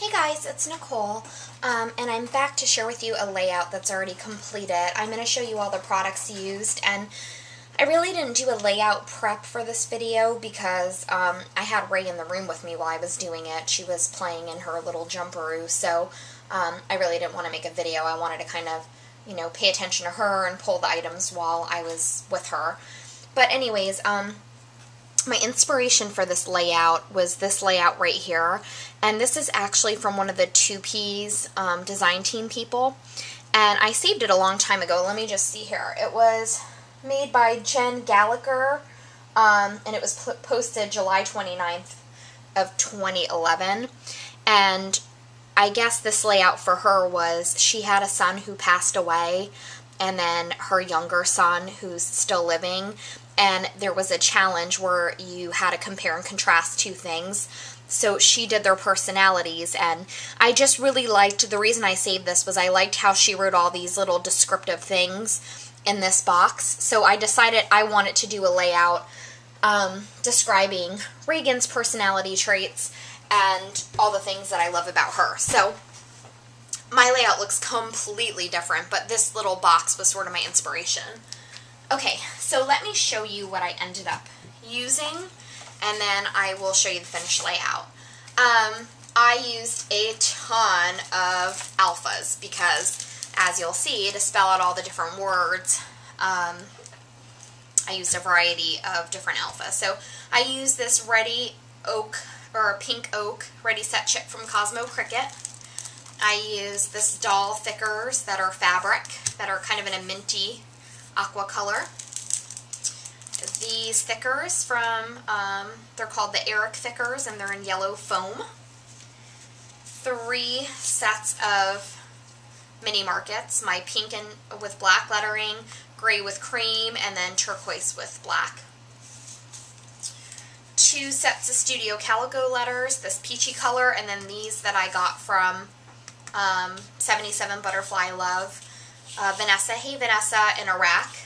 Hey guys, it's Nicole, and I'm back to share with you a layout that's already completed. I'm going to show you all the products used, and I really didn't do a layout prep for this video because I had Ray in the room with me while I was doing it. She was playing in her little jumperoo, so I really didn't want to make a video. I wanted to kind of, pay attention to her and pull the items while I was with her. But anyways, my inspiration for this layout was this layout right here, and this is actually from one of the 2Ps design team people, and I saved it a long time ago. Let me just see here. It was made by Jen Gallagher, and it was posted July 29th of 2011, and I guess this layout for her was she had a son who passed away, and then her younger son who's still living, and there was a challenge where you had to compare and contrast two things. So she did their personalities, and I just really liked, the reason I saved this was I liked how she wrote all these little descriptive things in this box. So I decided I wanted to do a layout describing Reagan's personality traits and all the things that I love about her. So my layout looks completely different, but this little box was sort of my inspiration. Okay, so let me show you what I ended up using, and then I will show you the finished layout. I used a ton of alphas because, as you'll see, to spell out all the different words, I used a variety of different alphas. So I used this Ready Oak, or Pink Oak Ready Set chip from Cosmo Cricket. I used this doll thickers that are fabric, that are kind of in a minty aqua color. These thickers from, they're called the Eric thickers, and they're in yellow foam. 3 sets of mini markets, my pink and with black lettering, gray with cream, and then turquoise with black. 2 sets of Studio Calico letters, this peachy color, and then these that I got from 77 Butterfly Love, Vanessa, hey Vanessa, in Iraq.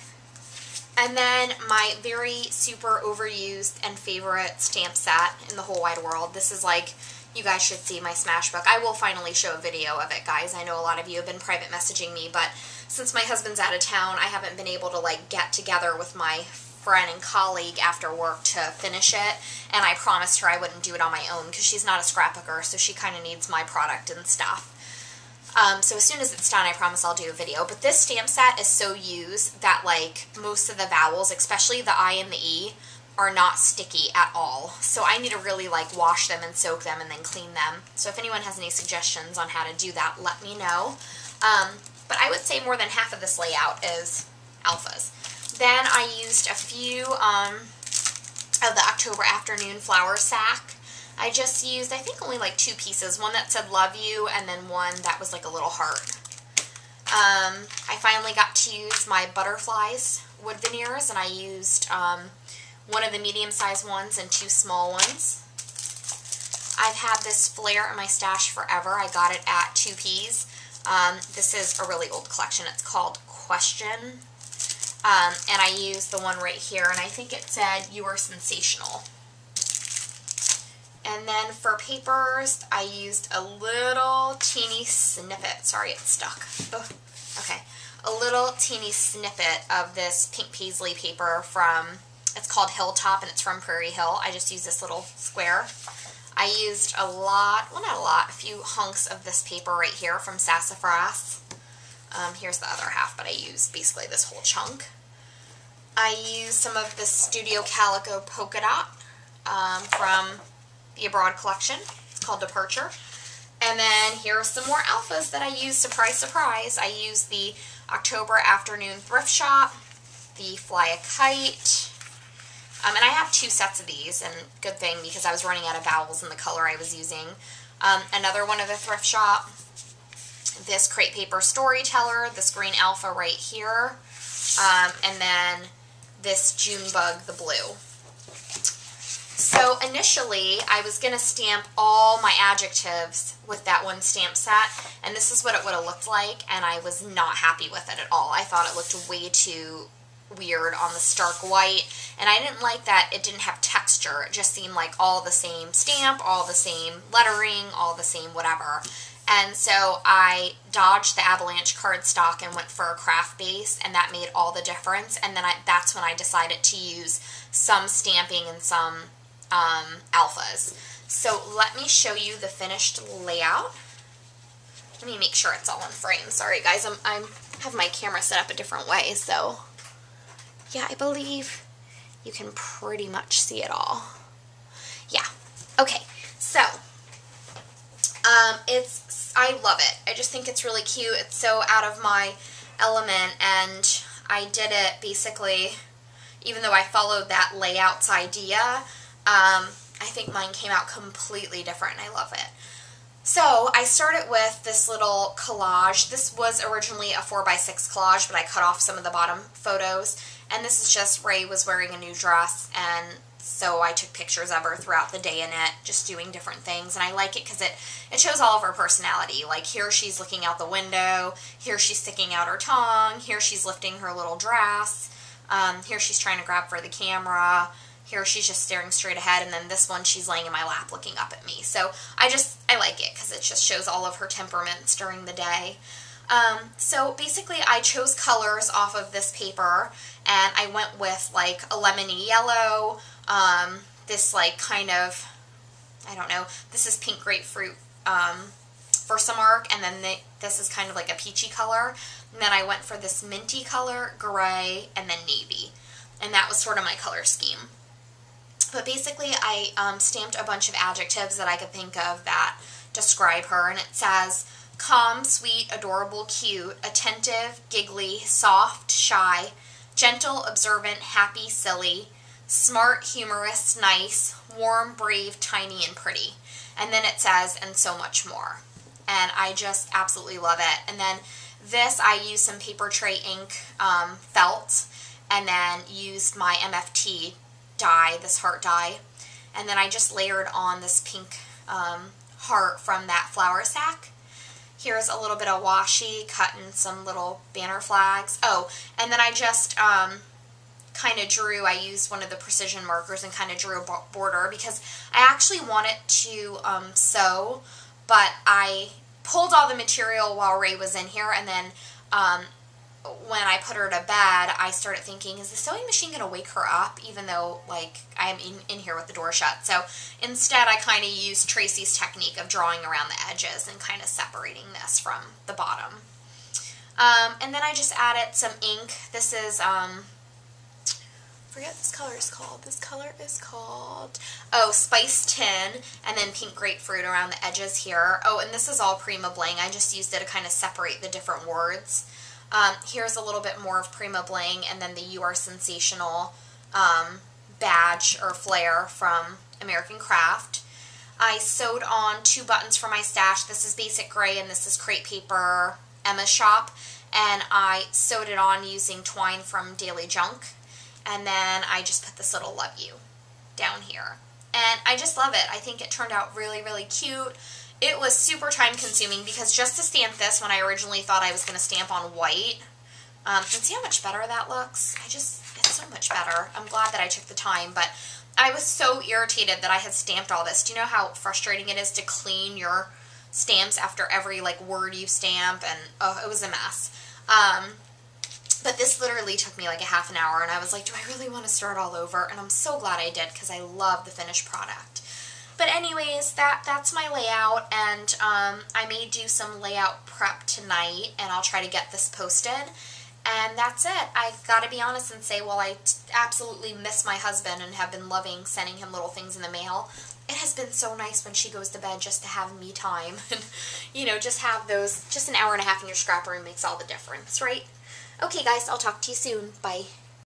And then my very super overused and favorite stamp set in the whole wide world. This is like, you guys should see my smash book. I will finally show a video of it, guys. I know a lot of you have been private messaging me, but since my husband's out of town, I haven't been able to get together with my friend and colleague after work to finish it, and I promised her I wouldn't do it on my own because she's not a scrapbooker, so she kind of needs my product and stuff. So as soon as it's done, I promise I'll do a video. But this stamp set is so used that most of the vowels, especially the I and the E, are not sticky at all. So I need to really wash them and soak them and then clean them. So if anyone has any suggestions on how to do that, let me know. But I would say more than half of this layout is alphas. Then I used a few of the October Afternoon Flower Sack. I just used, I think, only 2 pieces. One that said love you, and then one that was like a little heart. I finally got to use my butterflies wood veneers, and I used one of the medium-sized ones and 2 small ones. I've had this flare in my stash forever. I got it at 2Ps. This is a really old collection. It's called Question. And I used the one right here, and I think it said, "You are sensational." And then for papers, I used a little teeny snippet. Sorry, it's stuck. Ugh. Okay. A little teeny snippet of this pink paisley paper from, it's called Hilltop, and it's from Prairie Hill. I just used this little square. I used a lot, well, not a lot, a few hunks of this paper right here from Sassafras. Here's the other half, but I used basically this whole chunk. I used some of the Studio Calico Polka Dot from the Abroad collection. It's called Departure. And then here are some more alphas that I used. Surprise, surprise. I used the October Afternoon Thrift Shop, the Fly a Kite, and I have 2 sets of these, and good thing because I was running out of vowels in the color I was using. Another one of the Thrift Shop, this Crepe Paper Storyteller, this green alpha right here, and then this June Bug, the blue. So initially, I was going to stamp all my adjectives with that one stamp set, and this is what it would have looked like, and I was not happy with it at all. I thought it looked way too weird on the stark white, and I didn't like that it didn't have texture. It just seemed like all the same stamp, all the same lettering, all the same whatever. And so I dodged the avalanche cardstock and went for a craft base, and that made all the difference. And then that's when I decided to use some stamping and some alphas. So let me show you the finished layout. Let me make sure it's all in frame. Sorry guys, I have my camera set up a different way, so yeah, I believe you can pretty much see it all. Yeah. Okay, so I love it. I just think it's really cute. It's so out of my element, and I did it basically, even though I followed that layouts idea, I think mine came out completely different, and I love it. So I started with this little collage. This was originally a 4x6 collage, but I cut off some of the bottom photos. And this is just Ray was wearing a new dress, and so I took pictures of her throughout the day in it, just doing different things. And I like it because it shows all of her personality. Like here she's looking out the window, here she's sticking out her tongue, here she's lifting her little dress, here she's trying to grab for the camera, here she's just staring straight ahead, and then this one she's laying in my lap looking up at me. So I like it because it just shows all of her temperaments during the day. So basically I chose colors off of this paper, and I went with like a lemony yellow, this like kind of, I don't know, this is pink grapefruit Versamark, and then this is kind of like a peachy color, and then I went for this minty color, gray, and then navy, and that was sort of my color scheme. But basically I stamped a bunch of adjectives that I could think of that describe her, and it says calm, sweet, adorable, cute, attentive, giggly, soft, shy, gentle, observant, happy, silly, smart, humorous, nice, warm, brave, tiny, and pretty. And then it says, and so much more. And I just absolutely love it. And then this, I used some paper tray ink felt, and then used my MFT die, this heart die. And then I just layered on this pink heart from that flour sack. Here's a little bit of washi, cutting some little banner flags. Oh, and then I just kind of drew, I used one of the precision markers and kind of drew a border because I actually wanted to sew, but I pulled all the material while Ray was in here, and then when I put her to bed, I started thinking, is the sewing machine going to wake her up, even though, like, I am in here with the door shut? So instead, I kind of used Tracy's technique of drawing around the edges and kind of separating this from the bottom. And then I just added some ink. This is, I forget what this color is called. This color is called, oh, Spice Tin, and then pink grapefruit around the edges here. Oh, and this is all Prima Bling. I just used it to kind of separate the different words. Here's a little bit more of Prima Bling, and then the You Are Sensational badge or flare from American Craft. I sewed on 2 buttons for my stash. This is Basic Gray, and this is Crepe Paper Emma Shop. And I sewed it on using twine from Daily Junk. And then I just put this little love you down here. And I just love it. I think it turned out really, really cute. It was super time consuming because just to stamp this when I originally thought I was going to stamp on white, and see how much better that looks? It's so much better. I'm glad that I took the time, but I was so irritated that I had stamped all this. Do you know how frustrating it is to clean your stamps after every like word you stamp? And oh, it was a mess. But this literally took me like a half an hour, and I was like, do I really want to start all over? And I'm so glad I did because I love the finished product. But anyways, that's my layout, and I may do some layout prep tonight, and I'll try to get this posted. And that's it. I've got to be honest and say, while I absolutely miss my husband and have been loving sending him little things in the mail, it has been so nice when she goes to bed just to have me time. And, you know, just have those, just an hour and a half in your scrap room makes all the difference, right? Okay, guys, I'll talk to you soon. Bye.